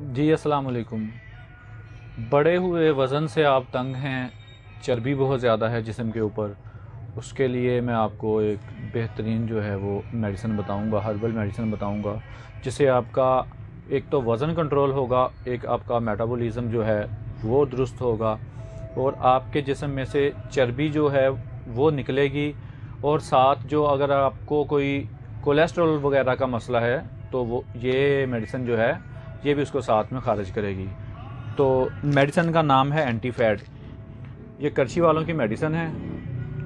जी अस्सलाम वालेकुम। बढ़े हुए वज़न से आप तंग हैं, चर्बी बहुत ज़्यादा है जिस्म के ऊपर, उसके लिए मैं आपको एक बेहतरीन जो है वो मेडिसिन बताऊंगा, हर्बल मेडिसिन बताऊंगा, जिससे आपका एक तो वज़न कंट्रोल होगा, एक आपका मेटाबॉलिज्म जो है वो दुरुस्त होगा और आपके जिस्म में से चर्बी जो है वो निकलेगी। और साथ जो अगर आपको कोई कोलेस्ट्रॉल वगैरह का मसला है तो वो ये मेडिसिन जो है ये भी उसको साथ में खारिज करेगी। तो मेडिसिन का नाम है एंटी फैट। ये करछी वालों की मेडिसिन है,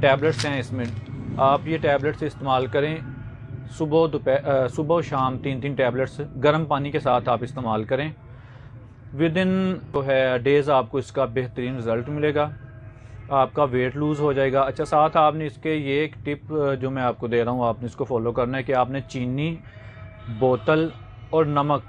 टैबलेट्स हैं इसमें। आप ये टैबलेट्स इस्तेमाल करें, सुबह शाम 3-3 टैबलेट्स गर्म पानी के साथ आप इस्तेमाल करें। विद इन जो है डेज़ आपको इसका बेहतरीन रिज़ल्ट मिलेगा, आपका वेट लूज़ हो जाएगा। अच्छा, साथ आपने इसके ये एक टिप जो मैं आपको दे रहा हूँ, आपने इसको फॉलो करना है कि आपने चीनी, बोतल और नमक,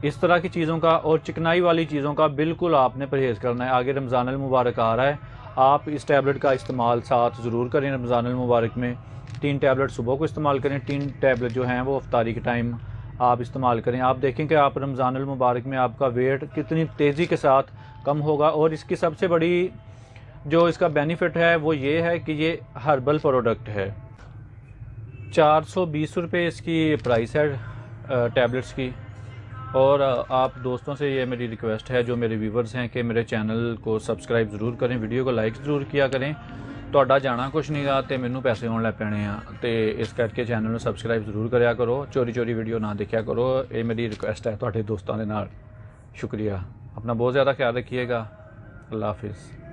इस तरह की चीज़ों का और चिकनाई वाली चीज़ों का बिल्कुल आपने परहेज़ करना है। आगे रमज़ान अल मुबारक आ रहा है, आप इस टैबलेट का इस्तेमाल साथ ज़रूर करें। रमज़ान अल मुबारक में 3 टैबलेट सुबह को इस्तेमाल करें, 3 टैबलेट जो हैं वो अफ्तारी के टाइम आप इस्तेमाल करें। आप देखें कि आप रमज़ान अल मुबारक में आपका वेट कितनी तेज़ी के साथ कम होगा। और इसकी सबसे बड़ी जो इसका बेनिफिट है वो ये है कि ये हर्बल प्रोडक्ट है। 420 रुपये इसकी प्राइस है टैबलेट्स की। और आप दोस्तों से ये मेरी रिक्वेस्ट है, जो मेरे व्यूवर्स हैं, कि मेरे चैनल को सब्सक्राइब ज़रूर करें, वीडियो को लाइक ज़रूर किया करें। ਤੁਹਾਡਾ ਜਾਣਾ ਕੁਛ ਨਹੀਂ ਗਾ ਤੇ ਮੈਨੂੰ ਪੈਸੇ ਆਉਣ ਲੱਗ ਪੈਣੇ ਆ, ਤੇ ਇਸ ਕਰਕੇ ਚੈਨਲ ਨੂੰ ਸਬਸਕ੍ਰਾਈਬ ਜ਼ਰੂਰ ਕਰਿਆ ਕਰੋ। ਚੋਰੀ ਵੀਡੀਓ ਨਾ ਦੇਖਿਆ ਕਰੋ, ਇਹ ਮੇਰੀ ਰਿਕੁਐਸਟ ਹੈ ਤੁਹਾਡੇ ਦੋਸਤਾਂ ਦੇ ਨਾਲ। ਸ਼ੁਕਰੀਆ, ਆਪਣਾ ਬਹੁਤ ਜ਼ਿਆਦਾ ਖਿਆਲ ਰੱਖੀਏਗਾ। ਅੱਲਾ ਹਾਫਿਜ਼।